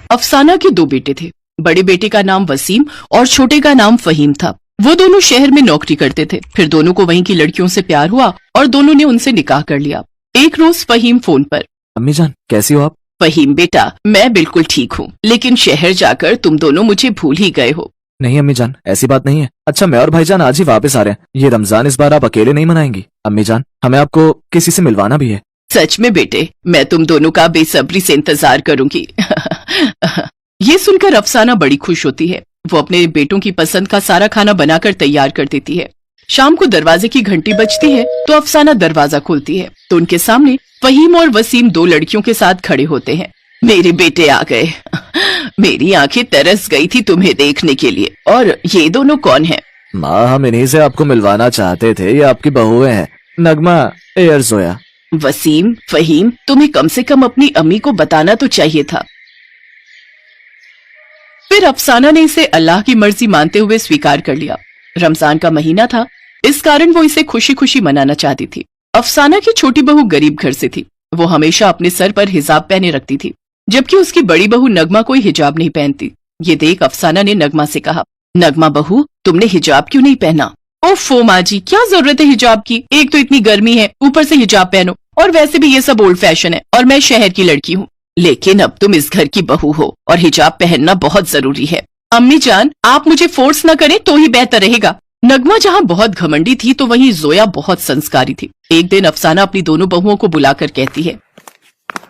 अफसाना के दो बेटे थे। बड़े बेटे का नाम वसीम और छोटे का नाम फहीम था। वो दोनों शहर में नौकरी करते थे। फिर दोनों को वहीं की लड़कियों से प्यार हुआ और दोनों ने उनसे निकाह कर लिया। एक रोज फहीम फोन पर, अम्मी जान कैसी हो आप? फहीम बेटा, मैं बिल्कुल ठीक हूँ, लेकिन शहर जाकर तुम दोनों मुझे भूल ही गए हो। नहीं अम्मी जान, ऐसी बात नहीं है। अच्छा, मैं और भाईजान आज ही वापस आ रहे हैं। ये रमजान इस बार आप अकेले नहीं मनाएंगी। अम्मी जान, हमें आपको किसी से मिलवाना भी है। सच में बेटे, मैं तुम दोनों का बेसब्री से इंतजार करूंगी। ये सुनकर अफसाना बड़ी खुश होती है। वो अपने बेटों की पसंद का सारा खाना बनाकर तैयार कर देती है। शाम को दरवाजे की घंटी बजती है तो अफसाना दरवाजा खोलती है तो उनके सामने फहीम और वसीम दो लड़कियों के साथ खड़े होते हैं। मेरे बेटे आ गए। मेरी आंखें तरस गई थी तुम्हें देखने के लिए। और ये दोनों कौन हैं? माँ, हम इन्हीं से आपको मिलवाना चाहते थे। ये आपकी बहुएं हैं, नगमा एयर जोया। वसीम, फहीम, तुम्हें कम से कम अपनी अम्मी को बताना तो चाहिए था। फिर अफसाना ने इसे अल्लाह की मर्जी मानते हुए स्वीकार कर लिया। रमजान का महीना था, इस कारण वो इसे खुशी खुशी मनाना चाहती थी। अफसाना की छोटी बहू गरीब घर से थी। वो हमेशा अपने सर पर हिजाब पहने रखती थी, जबकि उसकी बड़ी बहू नगमा कोई हिजाब नहीं पहनती। ये देख अफसाना ने नगमा से कहा, नगमा बहू, तुमने हिजाब क्यों नहीं पहना? ओफो माँ जी, क्या जरूरत है हिजाब की? एक तो इतनी गर्मी है, ऊपर से हिजाब पहनो। और वैसे भी ये सब ओल्ड फैशन है और मैं शहर की लड़की हूँ। लेकिन अब तुम इस घर की बहू हो और हिजाब पहनना बहुत जरूरी है। अम्मी जान, आप मुझे फोर्स न करें तो ही बेहतर रहेगा। नगमा जहाँ बहुत घमंडी थी तो वहीं जोया बहुत संस्कारी थी। एक दिन अफसाना अपनी दोनों बहुओं को बुलाकर कहती है,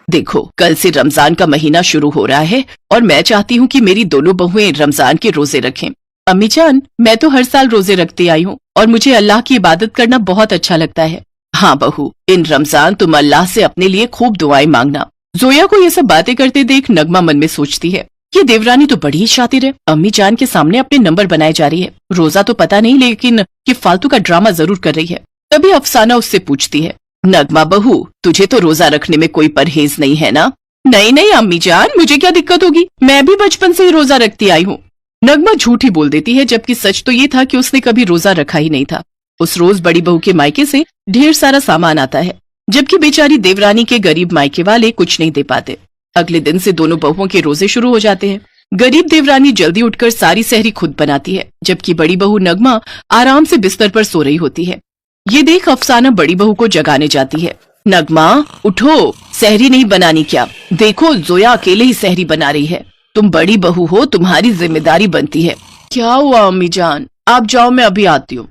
देखो, कल से रमजान का महीना शुरू हो रहा है और मैं चाहती हूँ कि मेरी दोनों बहुएं रमजान के रोजे रखें। अम्मी जान, मैं तो हर साल रोजे रखती आई हूँ और मुझे अल्लाह की इबादत करना बहुत अच्छा लगता है। हाँ बहू, इन रमजान तुम अल्लाह से अपने लिए खूब दुआएं मांगना। जोया को ये सब बातें करते देख नगमा मन में सोचती है, ये देवरानी तो बड़ी ही शातिर है। अम्मी जान के सामने अपने नंबर बनाए जा रही है। रोजा तो पता नहीं, लेकिन ये फालतू का ड्रामा जरूर कर रही है। तभी अफसाना उससे पूछती है, नगमा बहू, तुझे तो रोजा रखने में कोई परहेज नहीं है ना? नहीं नहीं अम्मी जान, मुझे क्या दिक्कत होगी, मैं भी बचपन से ही रोजा रखती आई हूँ। नगमा झूठ ही बोल देती है, जबकि सच तो ये था कि उसने कभी रोजा रखा ही नहीं था। उस रोज बड़ी बहू के मायके से ढेर सारा सामान आता है, जबकि बेचारी देवरानी के गरीब मायके वाले कुछ नहीं दे पाते। अगले दिन से दोनों बहुओं के रोजे शुरू हो जाते हैं। गरीब देवरानी जल्दी उठकर सारी सहरी खुद बनाती है, जबकि बड़ी बहू नगमा आराम से बिस्तर पर सो रही होती है। ये देख अफसाना बड़ी बहू को जगाने जाती है। नगमा उठो, सहरी नहीं बनानी क्या? देखो जोया अकेले ही सहरी बना रही है। तुम बड़ी बहू हो, तुम्हारी जिम्मेदारी बनती है। क्या हुआ अम्मी जान, आप जाओ, मैं अभी आती हूँ।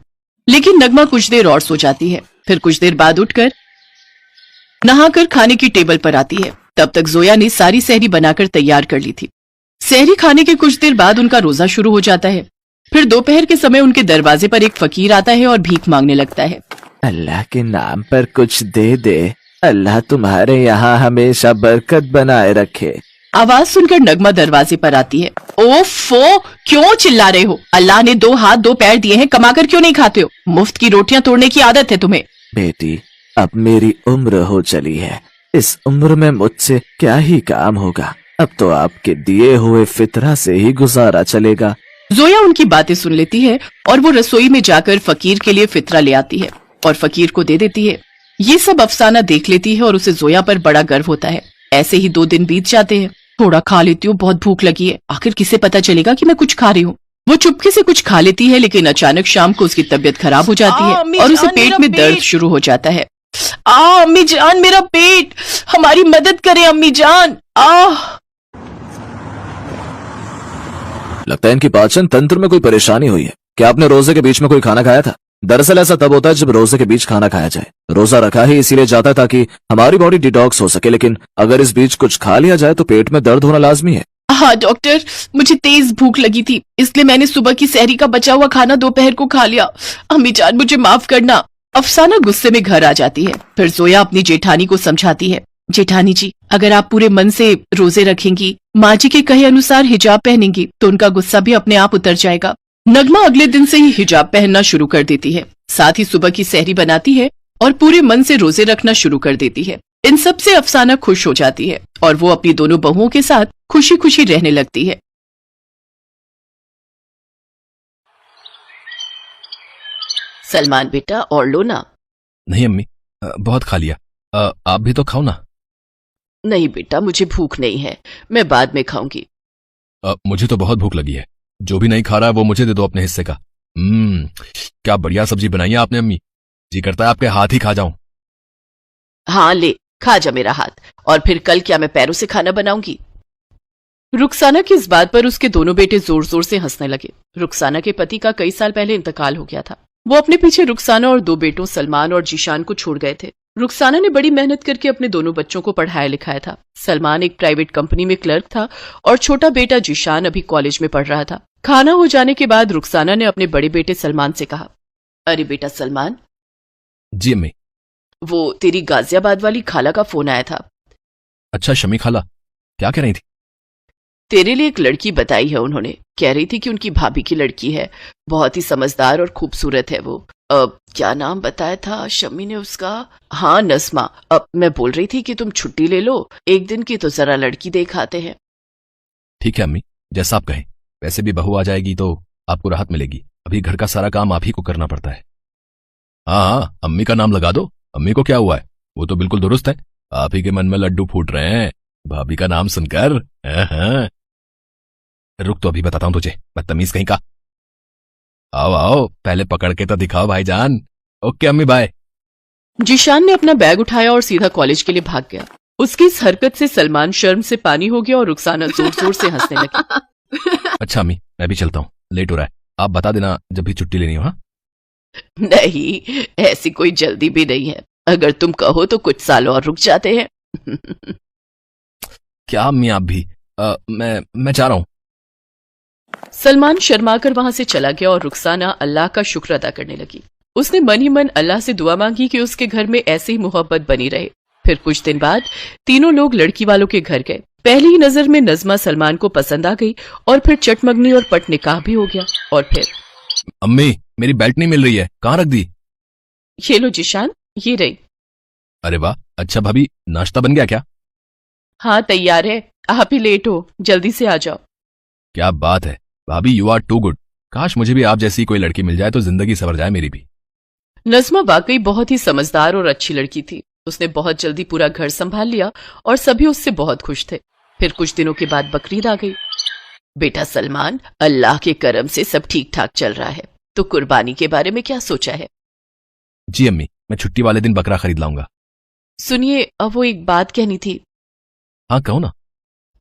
लेकिन नगमा कुछ देर और सो जाती है। फिर कुछ देर बाद उठकर नहाकर खाने की टेबल पर आती है। तब तक जोया ने सारी सहरी बनाकर तैयार कर ली थी। सहरी खाने के कुछ देर बाद उनका रोजा शुरू हो जाता है। फिर दोपहर के समय उनके दरवाजे पर एक फकीर आता है और भीख मांगने लगता है। अल्लाह के नाम पर कुछ दे दे, अल्लाह तुम्हारे यहाँ हमेशा बरकत बनाए रखे। आवाज सुनकर नगमा दरवाजे पर आती है। ओफो, क्यों चिल्ला रहे हो? अल्लाह ने दो हाथ दो पैर दिए हैं, कमाकर क्यों नहीं खाते हो? मुफ्त की रोटियां तोड़ने की आदत है तुम्हें। बेटी, अब मेरी उम्र हो चली है। इस उम्र में मुझसे क्या ही काम होगा। अब तो आपके दिए हुए फितरा से ही गुजारा चलेगा। जोया उनकी बातें सुन लेती है और वो रसोई में जाकर फकीर के लिए फितरा ले आती है और फकीर को दे देती है। ये सब अफसाना देख लेती है और उसे जोया पर बड़ा गर्व होता है। ऐसे ही 2 दिन बीत जाते हैं। थोड़ा खा लेती हूँ, बहुत भूख लगी है, आखिर किसे पता चलेगा कि मैं कुछ खा रही हूँ। वो चुपके से कुछ खा लेती है, लेकिन अचानक शाम को उसकी तबीयत खराब हो जाती है और उसे पेट में दर्द शुरू हो जाता है। अम्मी जान, मेरा पेट, हमारी मदद करें अम्मी जान। लगता है इनकी पाचन तंत्र में कोई परेशानी हुई है। क्या आपने रोजे के बीच में कोई खाना खाया था? दरअसल ऐसा तब होता है जब रोजे के बीच खाना खाया जाए। रोजा रखा ही इसीलिए जाता है ताकि हमारी बॉडी डिटॉक्स हो सके, लेकिन अगर इस बीच कुछ खा लिया जाए तो पेट में दर्द होना लाजमी है। हाँ डॉक्टर, मुझे तेज भूख लगी थी, इसलिए मैंने सुबह की सहरी का बचा हुआ खाना दोपहर को खा लिया। अम्मी जान, मुझे माफ करना। अफसाना गुस्से में घर आ जाती है। फिर जोया अपनी जेठानी को समझाती है, जेठानी जी, अगर आप पूरे मन से रोजे रखेंगी, माँ जी के कहे अनुसार हिजाब पहनेंगी, तो उनका गुस्सा भी अपने आप उतर जाएगा। नगमा अगले दिन से ही हिजाब पहनना शुरू कर देती है। साथ ही सुबह की सहरी बनाती है और पूरे मन से रोजे रखना शुरू कर देती है। इन सब से अफसाना खुश हो जाती है और वो अपनी दोनों बहुओं के साथ खुशी खुशी रहने लगती है। सलमान बेटा, और लो ना। नहीं अम्मी, बहुत खा लिया। आप भी तो खाओ ना। नहीं बेटा, मुझे भूख नहीं है, मैं बाद में खाऊंगी। मुझे तो बहुत भूख लगी है। जो भी नहीं खा रहा है वो मुझे दे दो अपने हिस्से का। क्या बढ़िया सब्जी बनाई है आपने अम्मी। जी करता है आपके हाथ ही खा जाऊं। हाँ ले, खा जा मेरा हाथ, और फिर कल क्या मैं पैरों से खाना बनाऊंगी? रुखसाना की इस बात पर उसके दोनों बेटे जोर जोर से हंसने लगे। रुखसाना के पति का कई साल पहले इंतकाल हो गया था। वो अपने पीछे रुखसाना और दो बेटों सलमान और जीशान को छोड़ गए थे। रुखसाना ने बड़ी मेहनत करके अपने दोनों बच्चों को पढ़ाया लिखाया था। सलमान एक प्राइवेट कंपनी में क्लर्क था और छोटा बेटा जीशान अभी कॉलेज में पढ़ रहा था। खाना हो जाने के बाद रुखसाना ने अपने बड़े बेटे सलमान से कहा, अरे बेटा सलमान, जी अम्मी। वो तेरी गाजियाबाद वाली खाला का फोन आया था। अच्छा शमी खाला, क्या कह रही थी? तेरे लिए एक लड़की बताई है उन्होंने। कह रही थी कि उनकी भाभी की लड़की है, बहुत ही समझदार और खूबसूरत है वो। क्या नाम बताया था शम्मी ने उसका? हाँ नस्मा। अब मैं बोल रही थी कि तुम छुट्टी ले लो एक दिन की, तो जरा लड़की देख आते हैं। ठीक है अम्मी, जैसा आप कहें। वैसे भी बहू आ जाएगी तो आपको राहत मिलेगी। अभी घर का सारा काम आप ही को करना पड़ता है। हाँ, अम्मी का नाम लगा दो। अम्मी को क्या हुआ है? वो तो बिल्कुल दुरुस्त है। आप ही के मन में लड्डू फूट रहे हैं भाभी का नाम सुनकर। हाँ। रुक तो अभी बताता हूं तुझे, बदतमीज कहीं का। आओ आओ, पहले पकड़ के तो दिखाओ भाईजान। ओके अम्मी, बाय। जीशान ने अपना बैग उठाया और सीधा कॉलेज के लिए भाग गया। उसकी इस हरकत से सलमान शर्म से पानी हो गया और रुखसाना जोर जोर से हंसने लगी। अच्छा अम्मी, मैं भी चलता हूँ, लेट हो रहा है। आप बता देना जब भी छुट्टी लेनी हो। हाँ नहीं, ऐसी कोई जल्दी भी नहीं है। अगर तुम कहो तो कुछ साल और रुक जाते हैं। क्या अम्मी आप भी? मैं जा रहा हूँ। सलमान शर्माकर वहां से चला गया और रुखसाना अल्लाह का शुक्र अदा करने लगी। उसने मन ही मन अल्लाह से दुआ मांगी कि उसके घर में ऐसी ही मोहब्बत बनी रहे। फिर कुछ दिन बाद तीनों लोग लड़की वालों के घर गए। पहली ही नजर में नज़मा सलमान को पसंद आ गई और फिर चटमगनी और पट निकाह भी हो गया। और फिर अम्मी, मेरी बेल्ट नहीं मिल रही है, कहाँ रख दी? ये लो जीशान, ये रही। अरे वाह, अच्छा भाभी, नाश्ता बन गया क्या? हाँ तैयार है, आप ही लेट हो, जल्दी से आ जाओ। क्या बात है भाभी, यू आर टू गुड। काश मुझे भी आप जैसी कोई लड़की मिल जाए तो जिंदगी सवर जाए मेरी भी। नज़मा वाकई बहुत ही समझदार और अच्छी लड़की थी। उसने बहुत जल्दी पूरा घर संभाल लिया और सभी उससे बहुत खुश थे। फिर कुछ दिनों के बाद बकरीद आ गई। बेटा सलमान, अल्लाह के करम से सब ठीक ठाक चल रहा है। तो कुर्बानी के बारे में क्या सोचा है? जी अम्मी, मैं छुट्टी वाले दिन बकरा खरीद लाऊंगा। सुनिए, अब वो एक बात कहनी थी। हाँ कहो ना।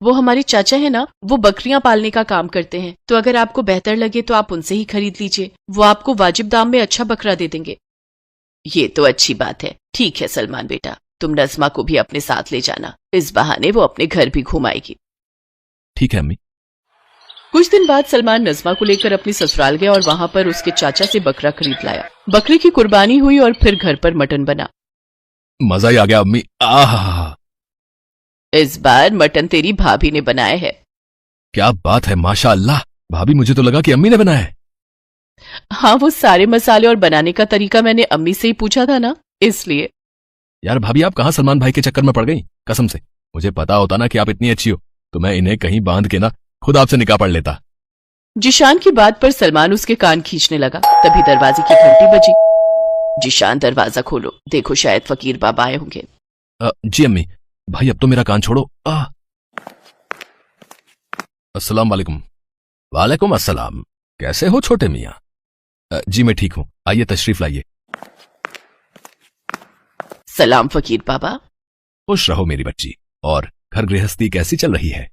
वो हमारे चाचा है ना, वो बकरियां पालने का काम करते हैं। तो अगर आपको बेहतर लगे तो आप उनसे ही खरीद लीजिए। वो आपको वाजिब दाम में अच्छा बकरा दे देंगे। ये तो अच्छी बात है। ठीक है सलमान बेटा, तुम नज़मा को भी अपने साथ ले जाना। इस बहाने वो अपने घर भी घुमाएगी। ठीक है अम्मी। कुछ दिन बाद सलमान नज़मा को लेकर अपनी ससुराल गया और वहां पर उसके चाचा से बकरा खरीद लाया। बकरे की कुर्बानी हुई और फिर घर पर मटन बना। मजा ही आ गया अम्मी। आह, इस बार मटन तेरी भाभी ने बनाया है। क्या बात है, माशा अल्लाह। भाभी, मुझे तो लगा कि अम्मी ने बनाया है। हाँ, वो सारे मसाले और बनाने का तरीका मैंने अम्मी से ही पूछा था ना, इसलिए। यार भाभी, आप कहाँ सलमान भाई के चक्कर में पड़ गई? कसम से, मुझे पता होता ना कि आप इतनी अच्छी हो तो मैं इन्हें कहीं बांध के ना खुद आपसे निकाह पढ़ लेता। जीशान की बात पर सलमान उसके कान खींचने लगा। तभी दरवाजे की घंटी बजी। जीशान, दरवाजा खोलो, देखो शायद फकीर बाबा आए होंगे। जी अम्मी। भाई अब तो मेरा कान छोड़ो। अस्सलाम वालेकुम। वालेकुम अस्सलाम। कैसे हो छोटे मियाँ? जी मैं ठीक हूँ, आइए तशरीफ लाइए। सलाम फकीर बाबा। खुश रहो मेरी बच्ची। और घर गृहस्थी कैसी चल रही है?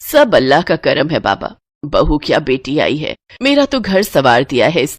सब अल्लाह का करम है बाबा। बहू क्या बेटी आई है। मेरा तो घर सवार दिया है इस